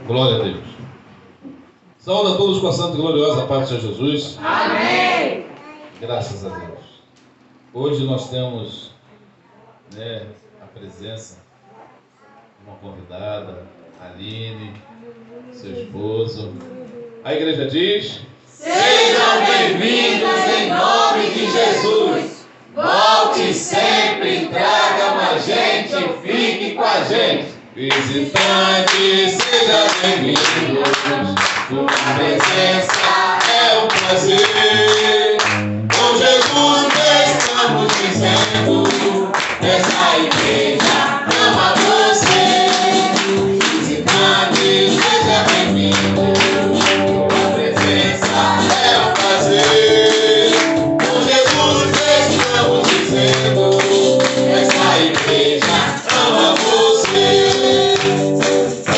Glória a Deus. Saúde a todos com a santa e gloriosa paz do Senhor Jesus. Amém. Graças a Deus. Hoje nós temos a presença de uma convidada, Aline, seu esposo. A igreja diz: Sejam bem-vindos em nome de Jesus. Volte sempre, traga mais gente, fique com a gente. Visitante, seja bem-vindo. Sua presença é um prazer. Com Jesus estamos dizendo: essa igreja ama você. Visitante, seja bem-vindo. Sua presença é um prazer. Com Jesus estamos dizendo: essa igreja ama você.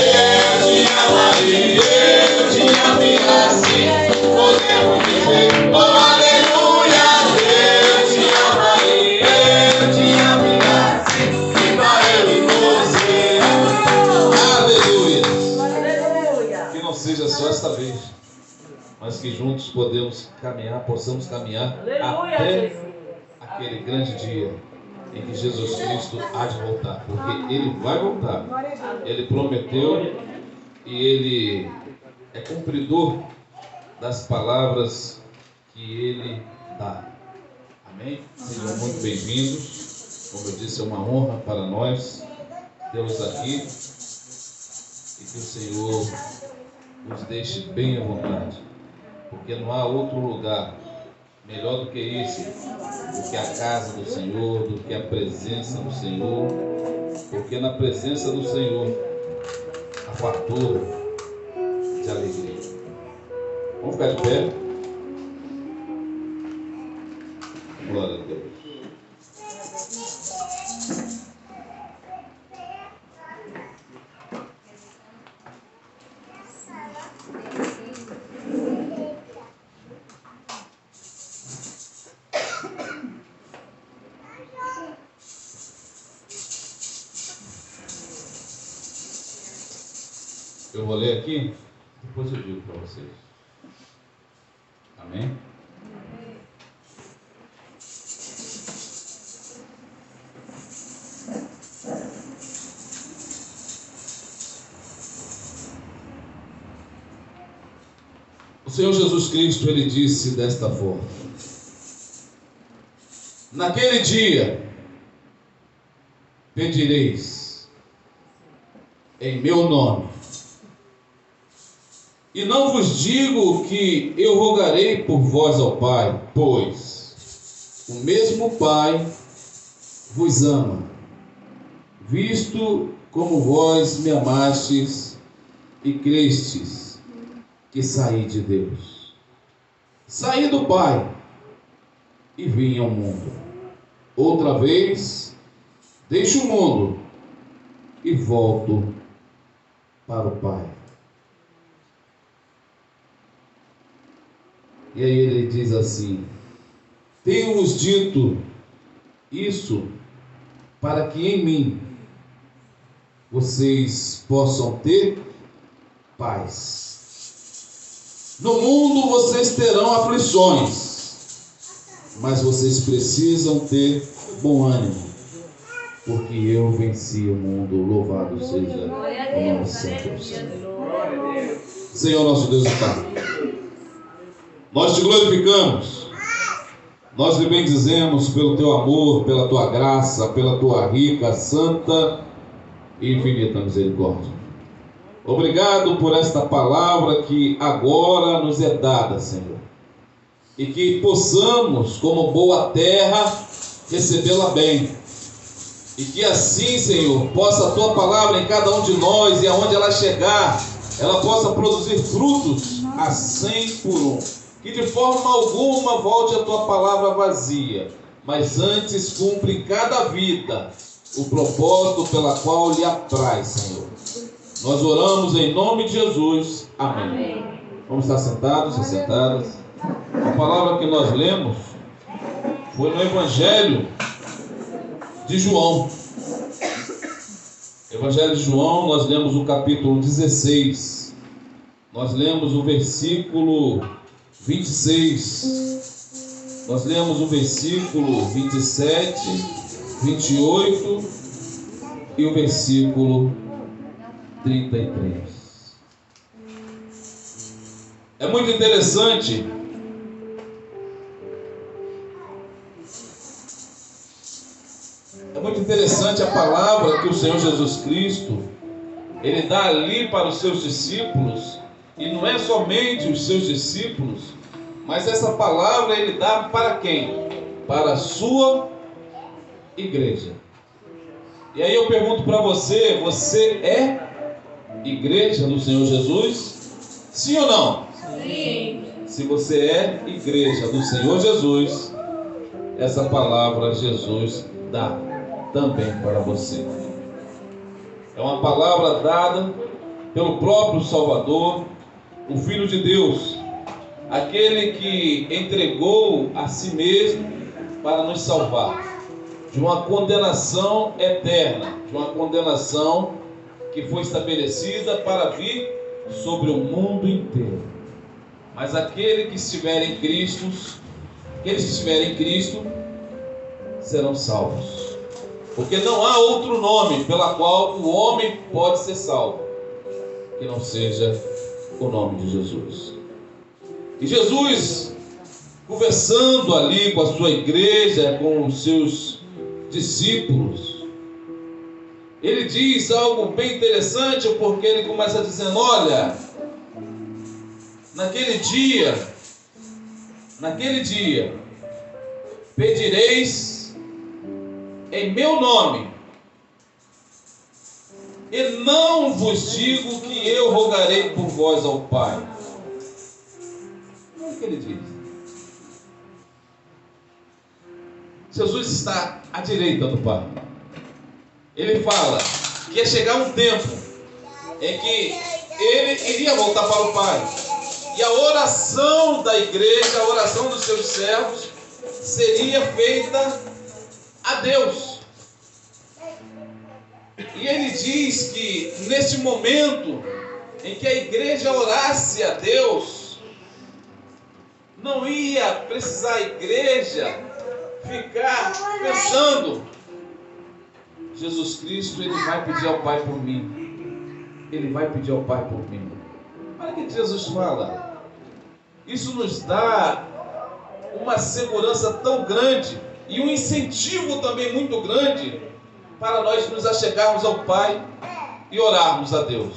Eu te amaria, eu te amo assim. Podemos dizer: oh, aleluia. Eu te amaria, eu te amo assim. Viva eu e você. Aleluia. Que não seja só esta vez, mas que juntos possamos caminhar até aquele grande dia em que Jesus Cristo há de voltar, porque Ele vai voltar. Ele prometeu e Ele é cumpridor das palavras que Ele dá. Amém? Sejam muito bem-vindos. Como eu disse, é uma honra para nós tê-los aqui e que o Senhor nos deixe bem à vontade, porque não há outro lugar melhor do que esse, do que a casa do Senhor, do que a presença do Senhor, porque na presença do Senhor há fartura de alegria. Vamos ficar de pé. Glória a Deus. Eu vou ler aqui, depois eu digo para vocês. Amém? O Senhor Jesus Cristo, Ele disse desta forma: naquele dia pedireis em meu nome. E não vos digo que eu rogarei por vós ao Pai, pois o mesmo Pai vos ama, visto como vós me amastes e crestes que saí de Deus. Saí do Pai e vim ao mundo. Outra vez deixo o mundo e volto para o Pai. E aí ele diz assim: tenho-vos dito isso para que em mim vocês possam ter paz. No mundo vocês terão aflições, mas vocês precisam ter bom ânimo, porque eu venci o mundo. Louvado seja o nome santo do Senhor. Senhor nosso Deus e Pai, nós te glorificamos, nós lhe bendizemos pelo teu amor, pela tua graça, pela tua rica, santa e infinita misericórdia. Obrigado por esta palavra que agora nos é dada, Senhor, e que possamos, como boa terra, recebê-la bem, e que assim, Senhor, possa a tua palavra em cada um de nós, e aonde ela chegar, ela possa produzir frutos a 100 por 1. Que de forma alguma volte a tua palavra vazia, mas antes cumpre em cada vida o propósito pela qual lhe apraz, Senhor. Nós oramos em nome de Jesus. Amém. Vamos estar sentados e sentadas. A palavra que nós lemos foi no Evangelho de João. Evangelho de João, nós lemos o capítulo 16, nós lemos o versículo 26, nós lemos o versículo 27, 28 e o versículo 33. É muito interessante a palavra que o Senhor Jesus Cristo Ele dá ali para os seus discípulos, e não é somente os seus discípulos, mas essa palavra Ele dá para quem? Para a sua igreja. E aí eu pergunto para você, você é igreja do Senhor Jesus? Sim ou não? Sim. Se você é igreja do Senhor Jesus, essa palavra Jesus dá também para você. É uma palavra dada pelo próprio Salvador, o Filho de Deus, aquele que entregou a si mesmo para nos salvar de uma condenação eterna, de uma condenação que foi estabelecida para vir sobre o mundo inteiro. Mas aquele que estiver em Cristo, aqueles que estiverem em Cristo serão salvos. Porque não há outro nome pela qual o homem pode ser salvo que não seja o nome de Jesus. E Jesus, conversando ali com a sua igreja, com os seus discípulos, ele diz algo bem interessante, porque ele começa dizendo: olha, naquele dia, pedireis em meu nome, e não vos digo que eu rogarei por vós ao Pai. O que ele diz? Jesus está à direita do Pai. Ele fala que ia chegar um tempo em que ele iria voltar para o Pai, e a oração da igreja, a oração dos seus servos, seria feita a Deus. E ele diz que nesse momento em que a igreja orasse a Deus, não ia precisar a igreja ficar pensando: Jesus Cristo, Ele vai pedir ao Pai por mim, Ele vai pedir ao Pai por mim. Olha o que Jesus fala. Isso nos dá uma segurança tão grande e um incentivo também muito grande para nós nos achegarmos ao Pai e orarmos a Deus.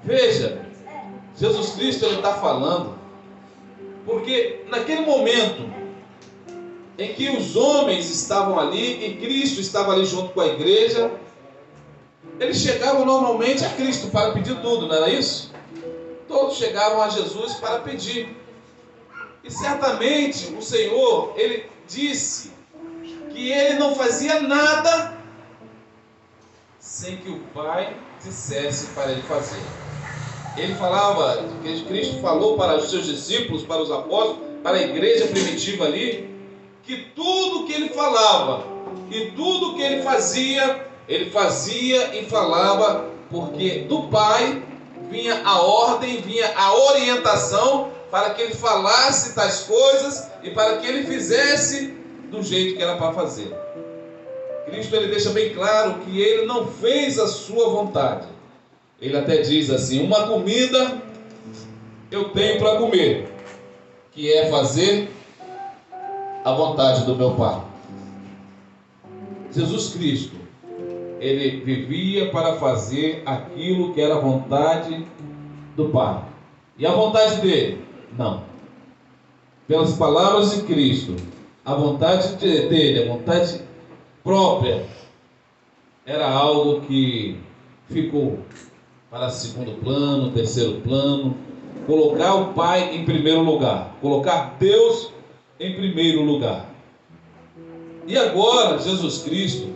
Veja, Jesus Cristo Ele está falando, porque naquele momento em que os homens estavam ali e Cristo estava ali junto com a igreja, eles chegavam normalmente a Cristo para pedir tudo, não era isso? Todos chegavam a Jesus para pedir. E certamente o Senhor, Ele disse que Ele não fazia nada sem que o Pai dissesse para Ele fazer. Ele falava, que Cristo falou para os seus discípulos, para os apóstolos, para a igreja primitiva ali, que tudo que Ele falava e tudo que Ele fazia e falava, porque do Pai vinha a ordem, vinha a orientação para que Ele falasse tais coisas e para que Ele fizesse do jeito que era para fazer. Cristo Ele deixa bem claro que Ele não fez a sua vontade. Ele até diz assim: uma comida eu tenho para comer, que é fazer a vontade do meu Pai. Jesus Cristo, Ele vivia para fazer aquilo que era a vontade do Pai. E a vontade dele? Não. Pelas palavras de Cristo, a vontade dele, a vontade própria, era algo que ficou para segundo plano, terceiro plano. Colocar o Pai em primeiro lugar, colocar Deus em primeiro lugar. E agora Jesus Cristo,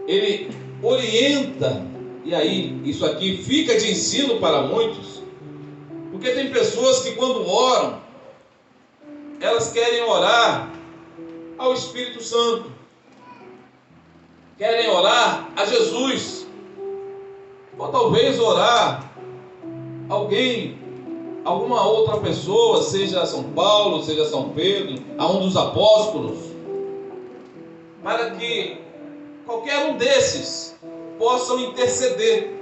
Ele orienta, e aí isso aqui fica de ensino para muitos, porque tem pessoas que quando oram, elas querem orar ao Espírito Santo, querem orar a Jesus, ou talvez orar alguém, alguma outra pessoa, seja São Paulo, seja São Pedro, a um dos apóstolos, para que qualquer um desses possam interceder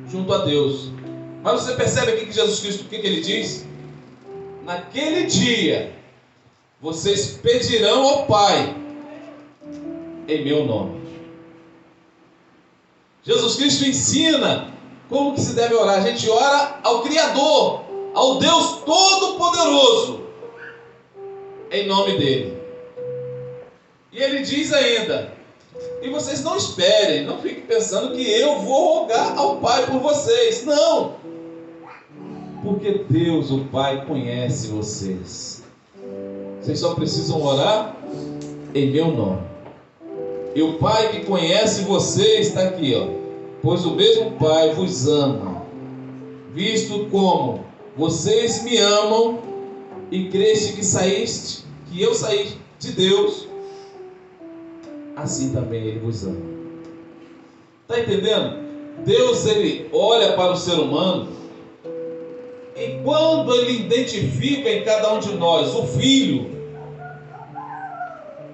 junto a Deus. Mas você percebe aqui que Jesus Cristo, o que ele diz? Naquele dia, vocês pedirão ao Pai em meu nome. Jesus Cristo ensina como que se deve orar. A gente ora ao Criador, ao Deus Todo-Poderoso, em nome dele. E ele diz ainda: e vocês não esperem, não fiquem pensando que eu vou rogar ao Pai por vocês. Não! Porque Deus, o Pai, conhece vocês. Vocês só precisam orar em meu nome. E o Pai que conhece vocês está aqui, ó. Pois o mesmo Pai vos ama, visto como vocês me amam e creste que eu saí de Deus, assim também Ele vos ama. Está entendendo? Deus, Ele olha para o ser humano, e quando Ele identifica em cada um de nós o Filho,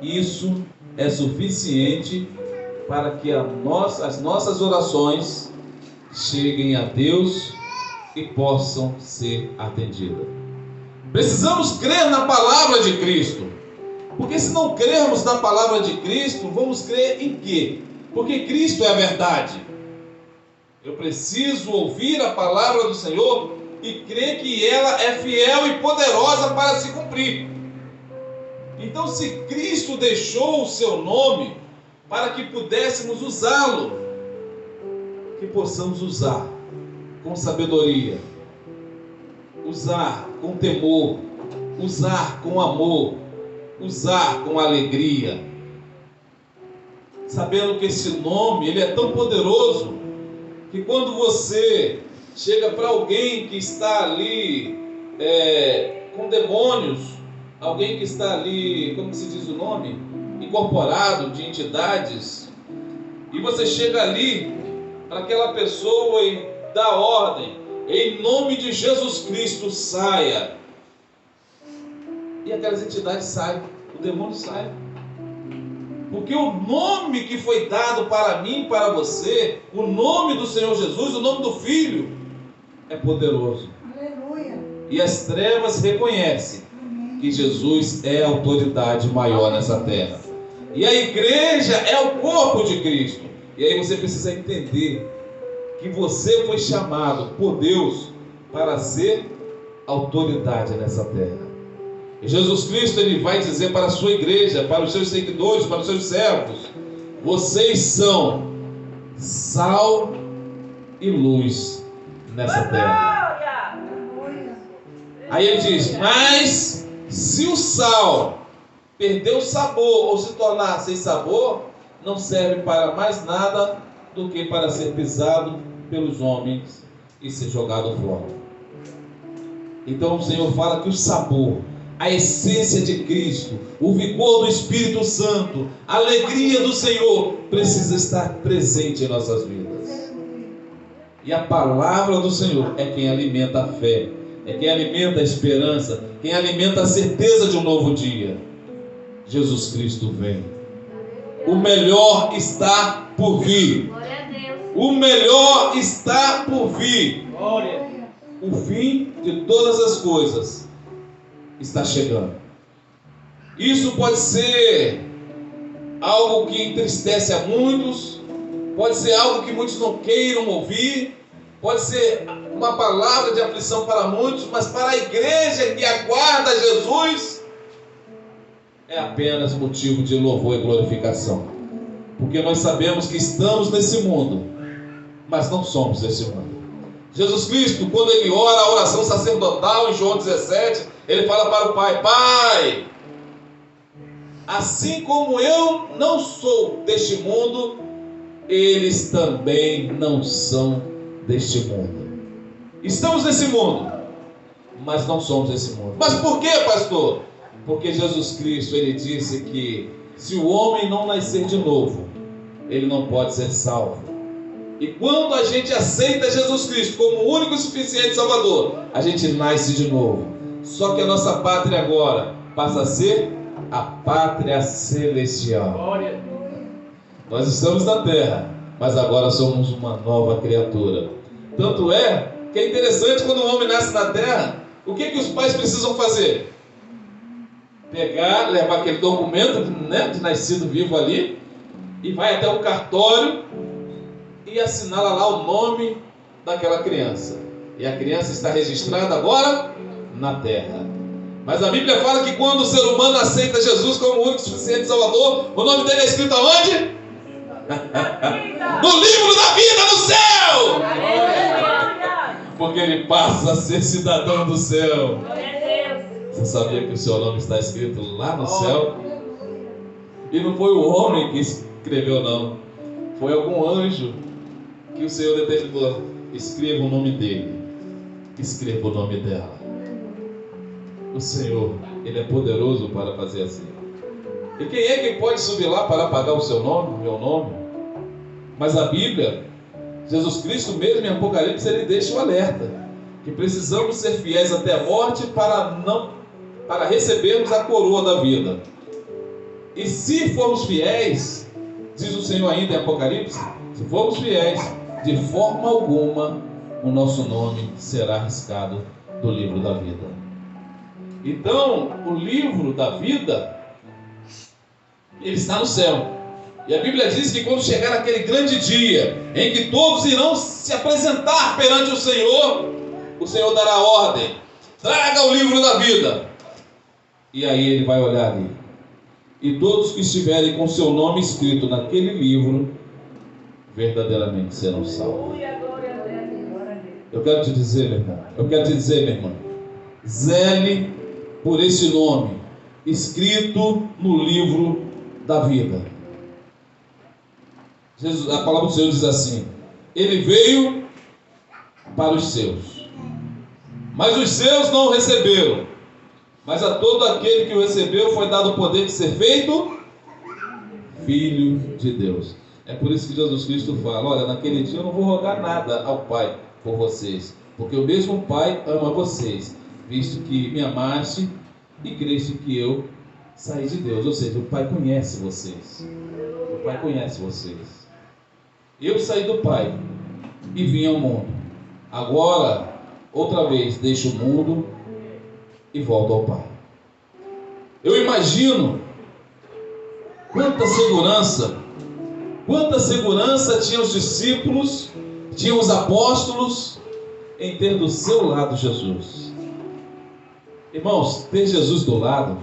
isso é suficiente para que as nossas orações cheguem a Deus e possam ser atendidas. Precisamos crer na palavra de Cristo, porque se não crermos na palavra de Cristo, vamos crer em quê? Porque Cristo é a verdade. Eu preciso ouvir a palavra do Senhor e crer que ela é fiel e poderosa para se cumprir. Então, se Cristo deixou o seu nome para que pudéssemos usá-lo, que possamos usar com sabedoria, usar com temor, usar com amor, usar com alegria, sabendo que esse nome, ele é tão poderoso, que quando você chega para alguém que está ali com demônios, alguém que está ali, como que se diz o nome? Incorporado de entidades, e você chega ali para aquela pessoa e dá ordem, em nome de Jesus Cristo, saia. E aquelas entidades saem, o demônio sai. Porque o nome que foi dado para mim, para você, o nome do Senhor Jesus, o nome do Filho, é poderoso. Aleluia. E as trevas reconhecem que Jesus é a autoridade maior nessa terra. E a igreja é o corpo de Cristo. E aí você precisa entender que você foi chamado por Deus para ser autoridade nessa terra. E Jesus Cristo, ele vai dizer para a sua igreja, para os seus seguidores, para os seus servos: vocês são sal e luz nessa terra. Aí ele diz: mas se o sal perder o sabor ou se tornar sem sabor, não serve para mais nada do que para ser pisado pelos homens e ser jogado fora. Então o Senhor fala que o sabor, a essência de Cristo, o vigor do Espírito Santo, a alegria do Senhor precisa estar presente em nossas vidas. E a palavra do Senhor é quem alimenta a fé, é quem alimenta a esperança, quem alimenta a certeza de um novo dia. Jesus Cristo vem. O melhor está por vir. O melhor está por vir. O fim de todas as coisas está chegando. Isso pode ser algo que entristece a muitos, pode ser algo que muitos não queiram ouvir, pode ser uma palavra de aflição para muitos, mas para a igreja que aguarda Jesus, é apenas motivo de louvor e glorificação. Porque nós sabemos que estamos nesse mundo, mas não somos desse mundo. Jesus Cristo, quando ele ora a oração sacerdotal em João 17, ele fala para o Pai: Pai, assim como eu não sou deste mundo, eles também não são deste mundo. Estamos nesse mundo, mas não somos desse mundo. Mas por quê, pastor? Porque Jesus Cristo, ele disse que se o homem não nascer de novo, ele não pode ser salvo. E quando a gente aceita Jesus Cristo como o único e suficiente Salvador, a gente nasce de novo. Só que a nossa pátria agora passa a ser a pátria celestial. Nós estamos na terra, mas agora somos uma nova criatura. Tanto é que é interessante quando o homem nasce na terra, o que os pais precisam fazer? Pegar, levar aquele documento, né, de nascido vivo ali, e vai até o cartório e assinala lá o nome daquela criança. E a criança está registrada agora na terra. Mas a Bíblia fala que quando o ser humano aceita Jesus como o único e suficiente Salvador, o nome dele é escrito aonde? No livro da vida no céu! Porque ele passa a ser cidadão do céu. Você sabia que o seu nome está escrito lá no céu? E não foi o homem que escreveu, não. Foi algum anjo que o Senhor determinou: escreva o nome dele, escreva o nome dela. O Senhor, Ele é poderoso para fazer assim. E quem é que pode subir lá para apagar o seu nome, o meu nome? Mas a Bíblia, Jesus Cristo mesmo em Apocalipse, Ele deixa o alerta que precisamos ser fiéis até a morte para recebermos a coroa da vida. E se formos fiéis, diz o Senhor ainda em Apocalipse, se formos fiéis, de forma alguma o nosso nome será arriscado do livro da vida. Então, o livro da vida, ele está no céu. E a Bíblia diz que quando chegar aquele grande dia, em que todos irão se apresentar perante o Senhor dará ordem: traga o livro da vida. E aí ele vai olhar ali. E todos que estiverem com seu nome escrito naquele livro, verdadeiramente serão salvos. Eu quero te dizer, meu irmão, minha irmã, zele por esse nome escrito no livro da vida. A palavra do Senhor diz assim: Ele veio para os seus, mas os seus não o receberam. Mas a todo aquele que o recebeu foi dado o poder de ser feito filho de Deus. É por isso que Jesus Cristo fala: olha, naquele dia eu não vou rogar nada ao Pai por vocês, porque o mesmo Pai ama vocês, visto que me amaste e creste que eu saí de Deus. Ou seja, o Pai conhece vocês. O Pai conhece vocês. Eu saí do Pai e vim ao mundo. Agora, outra vez, deixo o mundo e volto ao Pai. Eu imagino quanta segurança tinham os discípulos, tinham os apóstolos em ter do seu lado Jesus. Irmãos, ter Jesus do lado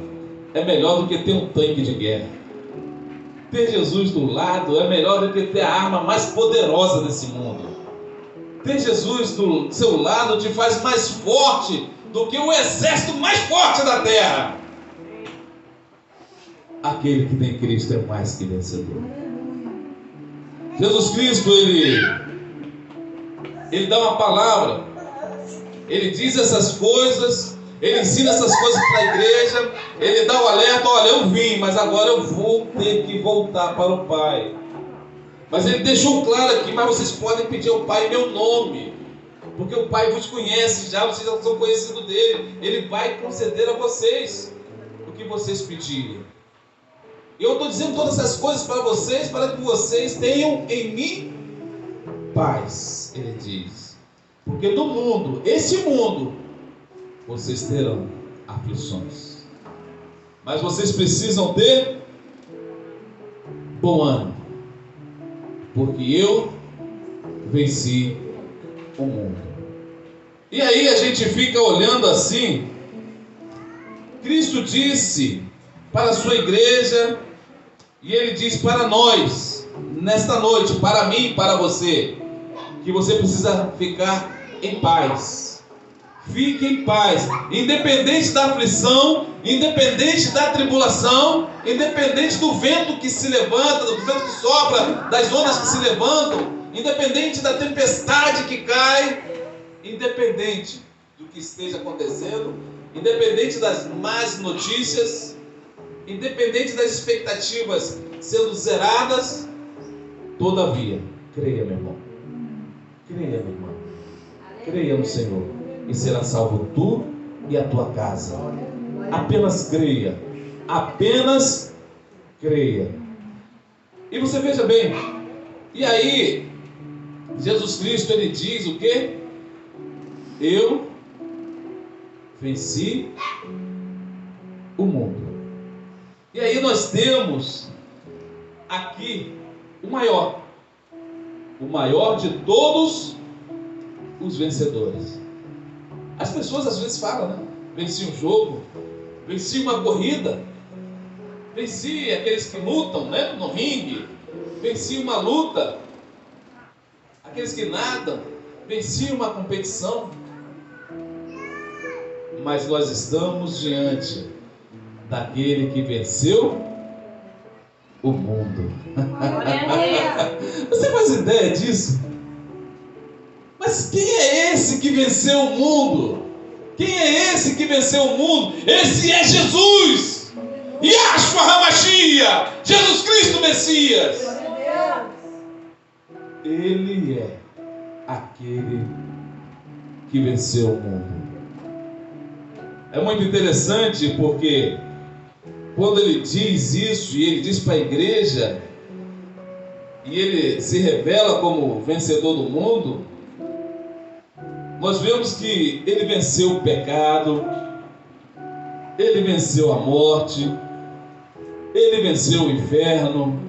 é melhor do que ter um tanque de guerra. Ter Jesus do lado é melhor do que ter a arma mais poderosa desse mundo. Ter Jesus do seu lado te faz mais forte do que o exército mais forte da terra. Aquele que tem Cristo é mais que vencedor. Jesus Cristo, ele dá uma palavra, ele diz essas coisas, ele ensina essas coisas para a igreja, ele dá o alerta: olha, eu vim, mas agora eu vou ter que voltar para o Pai. Mas ele deixou claro aqui: mas vocês podem pedir ao Pai em meu nome, porque o Pai vos conhece já, vocês já são conhecidos dele. Ele vai conceder a vocês o que vocês pedirem. E eu estou dizendo todas essas coisas para vocês, para que vocês tenham em mim paz, ele diz. Porque no mundo, este mundo, vocês terão aflições, mas vocês precisam ter bom ânimo, porque eu venci o mundo. E aí a gente fica olhando assim. Cristo disse para a sua igreja, e ele diz para nós nesta noite, para mim e para você, que você precisa ficar em paz. Fique em paz, independente da aflição, independente da tribulação, independente do vento que se levanta, do vento que sopra, das ondas que se levantam, independente da tempestade que cai, independente do que esteja acontecendo, independente das más notícias, independente das expectativas sendo zeradas, Todavia, creia, meu irmão. Creia, minha irmã. Creia no Senhor e será salvo tu e a tua casa. Apenas creia. Apenas creia. E você veja bem. E aí, Jesus Cristo, ele diz o quê? Eu venci o mundo. E aí nós temos aqui o maior de todos os vencedores. As pessoas às vezes falam, né? Venci um jogo, venci uma corrida, venci aqueles que lutam, né? No ringue, venci uma luta, aqueles que nadam, venci uma competição. Mas nós estamos diante daquele que venceu o mundo. Você faz ideia disso? Mas quem é esse que venceu o mundo? Quem é esse que venceu o mundo? Esse é Jesus! Yahshua HaMashiach! Jesus Cristo Messias! Ele é aquele que venceu o mundo. É muito interessante porque quando ele diz isso e ele diz para a igreja e ele se revela como vencedor do mundo, nós vemos que ele venceu o pecado, ele venceu a morte, ele venceu o inferno,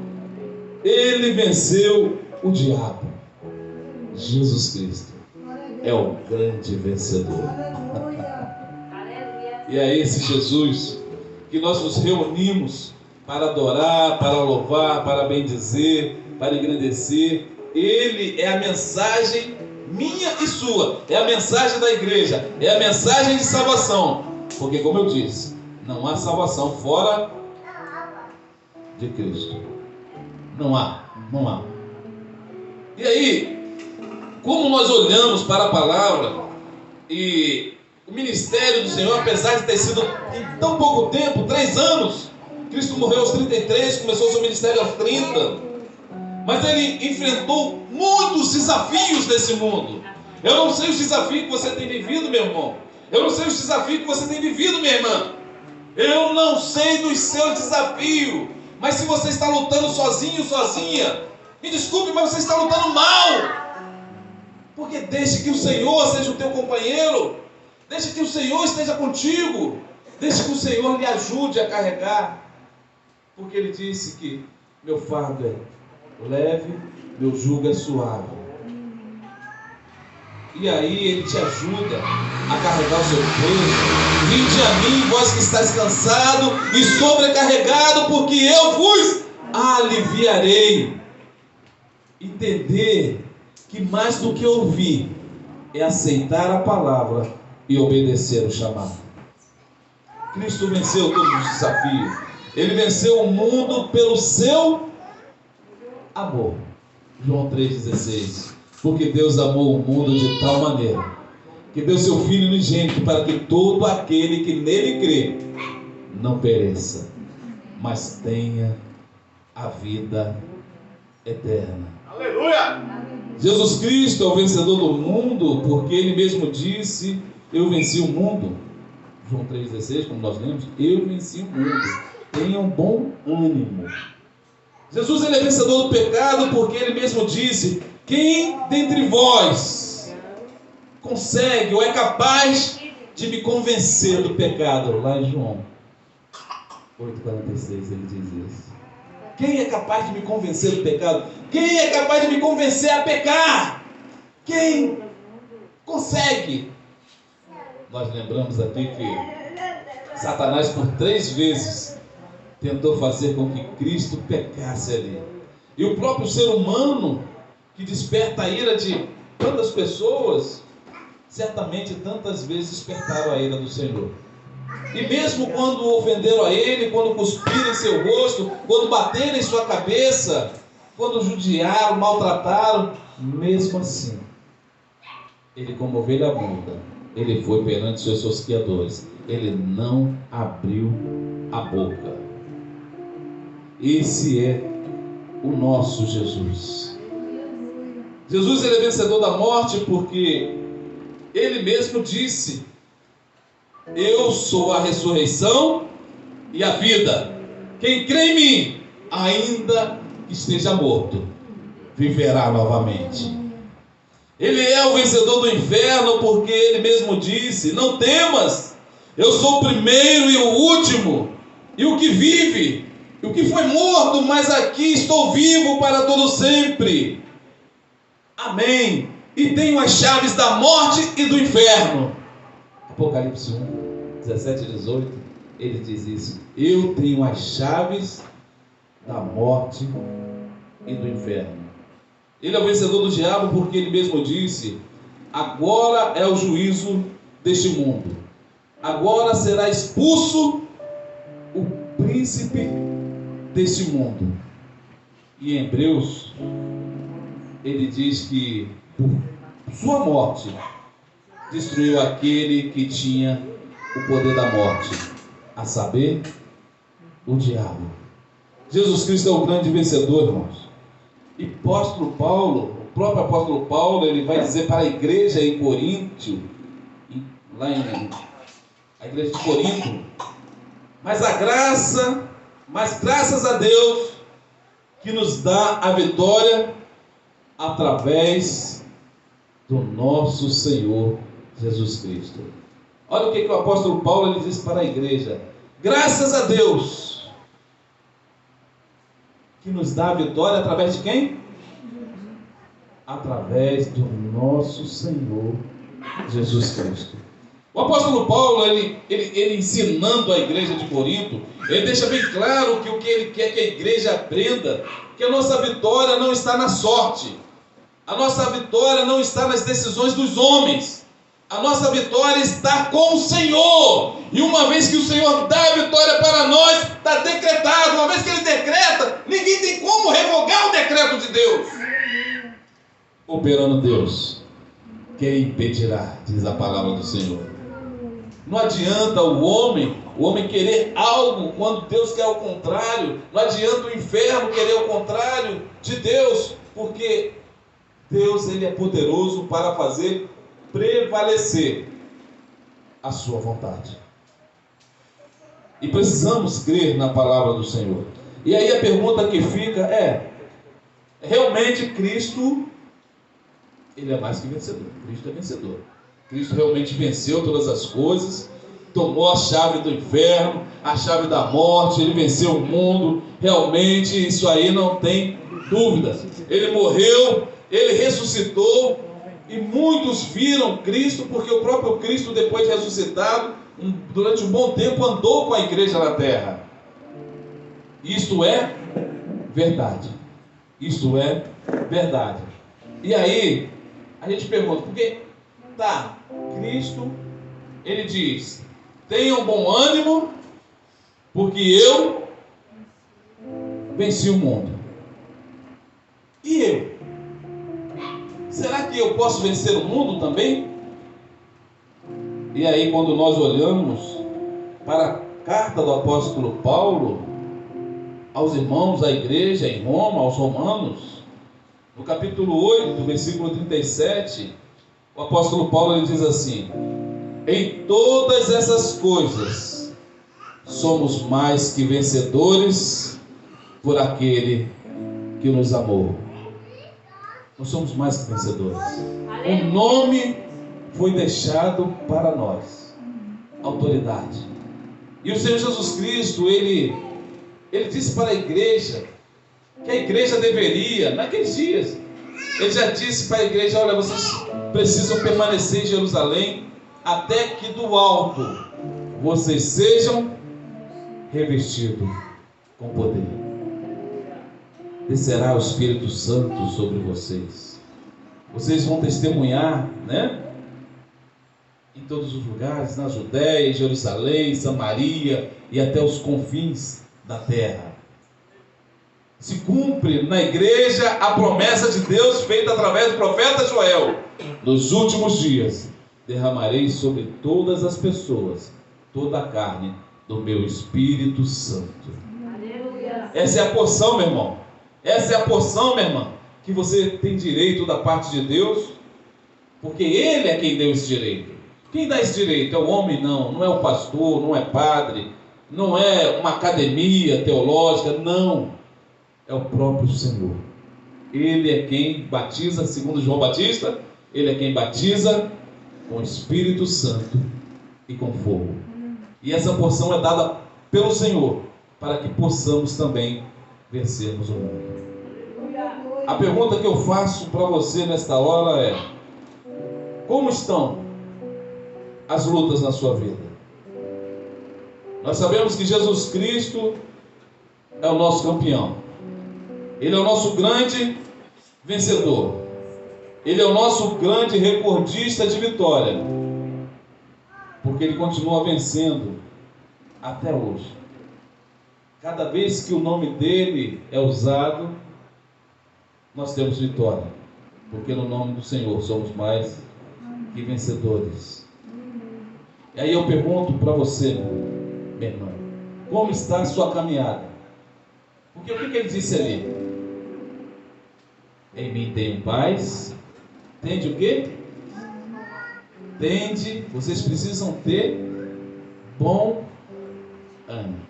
ele venceu o diabo. Jesus Cristo é o grande vencedor. E é esse Jesus que nós nos reunimos para adorar, para louvar, para bendizer, para engrandecer. Ele é a mensagem minha e sua, é a mensagem da igreja, é a mensagem de salvação. Porque, como eu disse, não há salvação fora de Cristo. Não há. E aí, como nós olhamos para a palavra e o ministério do Senhor, apesar de ter sido em tão pouco tempo, 3 anos, Cristo morreu aos 33, começou o seu ministério aos 30, mas ele enfrentou muitos desafios desse mundo. Eu não sei os desafios que você tem vivido, meu irmão. Eu não sei os desafios que você tem vivido, minha irmã. Eu não sei dos seus desafios. Mas se você está lutando sozinho, sozinha, me desculpe, mas você está lutando mal. Porque deixe que o Senhor seja o teu companheiro. Deixe que o Senhor esteja contigo. Deixe que o Senhor lhe ajude a carregar. Porque Ele disse que meu fardo é leve, meu jugo é suave. E aí Ele te ajuda a carregar o seu peso. Vinde a mim, vós que estáis cansado e sobrecarregado, porque eu vos aliviarei. Entender que mais do que ouvir é aceitar a palavra e obedecer o chamado. Cristo venceu todos os desafios. Ele venceu o mundo pelo seu amor. João 3,16. Porque Deus amou o mundo de tal maneira que deu seu Filho unigênito para que todo aquele que nele crê não pereça, mas tenha a vida eterna. Aleluia! Jesus Cristo é o vencedor do mundo, porque Ele mesmo disse: eu venci o mundo. João 3,16, como nós lemos, eu venci o mundo. Tenham bom ânimo. Jesus, Ele é vencedor do pecado, porque Ele mesmo disse: quem dentre vós consegue ou é capaz de me convencer do pecado? Lá em João 8,46 ele diz isso. Quem é capaz de me convencer do pecado? Quem é capaz de me convencer a pecar? Quem consegue? Nós lembramos aqui que Satanás por 3 vezes tentou fazer com que Cristo pecasse ali. E o próprio ser humano, que desperta a ira de tantas pessoas, certamente tantas vezes despertaram a ira do Senhor. E mesmo quando ofenderam a Ele, quando cuspiram em seu rosto, quando bateram em sua cabeça, quando judiaram, maltrataram, mesmo assim, Ele, como ovelha muda, Ele foi perante seus tosquiadores. Ele não abriu a boca. Esse é o nosso Jesus. Jesus, ele é vencedor da morte porque ele mesmo disse: eu sou a ressurreição e a vida. Quem crê em mim, ainda que esteja morto, viverá novamente. Ele é o vencedor do inferno porque ele mesmo disse: não temas, eu sou o primeiro e o último, e o que vive, e o que foi morto, mas aqui estou vivo para todo sempre. Amém. E tenho as chaves da morte e do inferno. Apocalipse 1, 17 e 18, ele diz isso: eu tenho as chaves da morte e do inferno. Ele é o vencedor do diabo porque ele mesmo disse: agora é o juízo deste mundo, agora será expulso o príncipe deste mundo. E em Hebreus ele diz que por sua morte destruiu aquele que tinha o poder da morte, a saber, o diabo. Jesus Cristo é o grande vencedor, irmãos. E apóstolo Paulo, o próprio apóstolo Paulo, ele vai dizer para a igreja em Corinto, lá em a igreja de Corinto: mas graças a Deus que nos dá a vitória através do nosso Senhor Jesus Cristo. Olha o que o apóstolo Paulo ele diz para a igreja: graças a Deus que nos dá a vitória através de quem? Através do nosso Senhor Jesus Cristo. O apóstolo Paulo, ele ensinando a igreja de Corinto, ele deixa bem claro que o que ele quer que a igreja aprenda, que a nossa vitória não está na sorte, a nossa vitória não está nas decisões dos homens, a nossa vitória está com o Senhor. E uma vez que o Senhor dá a vitória para nós, está decretado. Uma vez que Ele decreta, ninguém tem como revogar o decreto de Deus. Operando Deus, quem impedirá, diz a palavra do Senhor. Não adianta o homem querer algo quando Deus quer o contrário. Não adianta o inferno querer o contrário de Deus, porque Deus, ele é poderoso para fazer prevalecer a sua vontade. E precisamos crer na palavra do Senhor. E aí a pergunta que fica é: realmente Cristo, ele é mais que vencedor? Cristo é vencedor. Cristo realmente venceu todas as coisas, tomou a chave do inferno, a chave da morte, ele venceu o mundo. Realmente isso aí não tem dúvida. Ele morreu, ele ressuscitou, e muitos viram Cristo, porque o próprio Cristo, depois de ressuscitado, durante um bom tempo andou com a igreja na terra. Isto é verdade. Isto é verdade. E aí a gente pergunta, porque Cristo, ele diz: tenham bom ânimo, porque eu venci o mundo. E eu? Será que eu posso vencer o mundo também? E aí, quando nós olhamos para a carta do apóstolo Paulo aos irmãos, à igreja em Roma, aos romanos, no capítulo 8, versículo 37, o apóstolo Paulo ele diz assim: em todas essas coisas somos mais que vencedores por aquele que nos amou. Nós somos mais que vencedores. O nome foi deixado para nós, autoridade. E o Senhor Jesus Cristo, ele disse para a igreja que a igreja deveria, naqueles dias, ele já disse para a igreja: olha, vocês precisam permanecer em Jerusalém até que do alto vocês sejam revestidos com poder. Descerá o Espírito Santo sobre vocês. Vocês vão testemunhar, em todos os lugares, na Judéia, Jerusalém, Samaria e até os confins da terra. Se cumpre na igreja a promessa de Deus feita através do profeta Joel: nos últimos dias derramarei sobre todas as pessoas toda a carne do meu Espírito Santo. Aleluia. Essa é a porção, meu irmão. Essa é a porção, minha irmã, que você tem direito da parte de Deus, porque Ele é quem deu esse direito. Quem dá esse direito? É o homem? Não é o pastor, não é padre, não é uma academia teológica, não. É o próprio Senhor. Ele é quem batiza, segundo João Batista, Ele é quem batiza com o Espírito Santo e com fogo. E essa porção é dada pelo Senhor, para que possamos também vencermos o mundo. A pergunta que eu faço para você nesta hora é: como estão as lutas na sua vida? Nós sabemos que Jesus Cristo é o nosso campeão. Ele é o nosso grande vencedor. Ele é o nosso grande recordista de vitória. Porque Ele continua vencendo até hoje. Cada vez que o nome dEle é usado, nós temos vitória. Porque no nome do Senhor somos mais que vencedores. E aí eu pergunto para você, meu irmão, como está a sua caminhada? Porque o que Ele disse ali? Em mim tenho paz. Tende o quê? Tende, vocês precisam ter bom ânimo,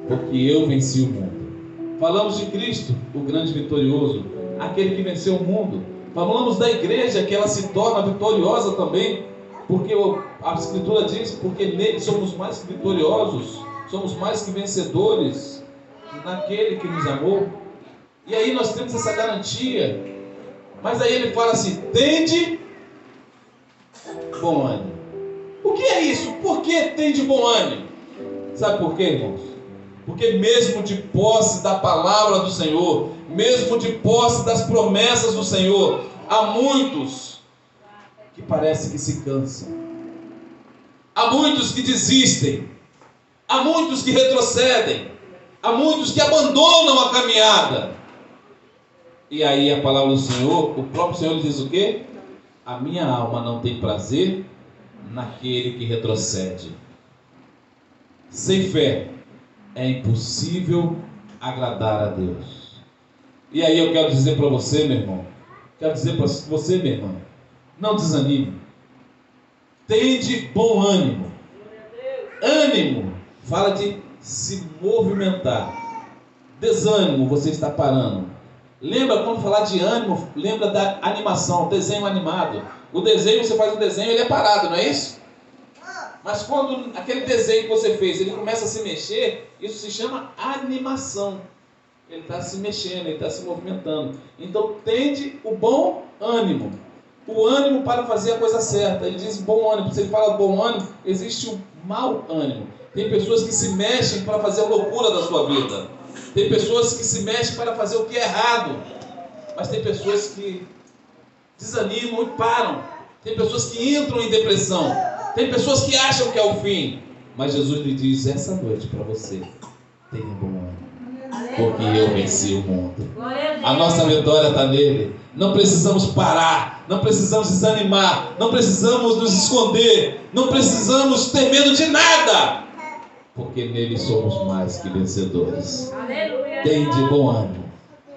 porque eu venci o mundo. Falamos de Cristo, o grande vitorioso, aquele que venceu o mundo. Falamos da igreja, que ela se torna vitoriosa também, porque a Escritura diz, porque nele somos mais que vitoriosos, somos mais que vencedores, naquele que nos amou. E aí nós temos essa garantia. Mas aí ele fala assim: tende bom ânimo. O que é isso? Por que tende bom ânimo? Sabe por quê, irmãos? Porque mesmo de posse da palavra do Senhor, mesmo de posse das promessas do Senhor, há muitos que parece que se cansam, há muitos que desistem, há muitos que retrocedem, há muitos que abandonam a caminhada. E aí a palavra do Senhor, o próprio Senhor diz o quê? A minha alma não tem prazer naquele que retrocede. Sem fé é impossível agradar a Deus. E aí eu quero dizer para você, meu irmão, quero dizer para você, minha irmã, não desanime. Tende bom ânimo. Ânimo fala de se movimentar. Desânimo, você está parando. Lembra, quando falar de ânimo, lembra da animação, desenho animado. O desenho, você faz um desenho, ele é parado, não é isso? Mas quando aquele desenho que você fez, ele começa a se mexer, isso se chama animação. Ele está se mexendo, ele está se movimentando. Então, tende o bom ânimo. O ânimo para fazer a coisa certa. Ele diz bom ânimo. Se ele fala bom ânimo, existe o mau ânimo. Tem pessoas que se mexem para fazer a loucura da sua vida. Tem pessoas que se mexem para fazer o que é errado. Mas tem pessoas que desanimam e param. Tem pessoas que entram em depressão. Tem pessoas que acham que é o fim. Mas Jesus lhe diz essa noite para você: tenha bom ânimo, porque eu venci o mundo. A nossa vitória está nele. Não precisamos parar, não precisamos desanimar, não precisamos nos esconder, não precisamos ter medo de nada, porque nele somos mais que vencedores. Tende bom ânimo,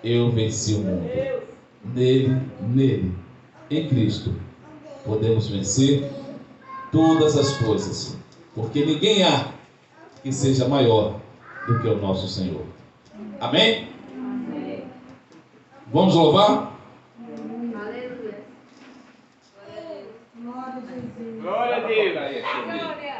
eu venci o mundo. Nele, em Cristo, podemos vencer todas as coisas, porque ninguém há que seja maior do que o nosso Senhor. Amém? Amém. Vamos louvar? Aleluia. Glória a Deus. Glória a Deus.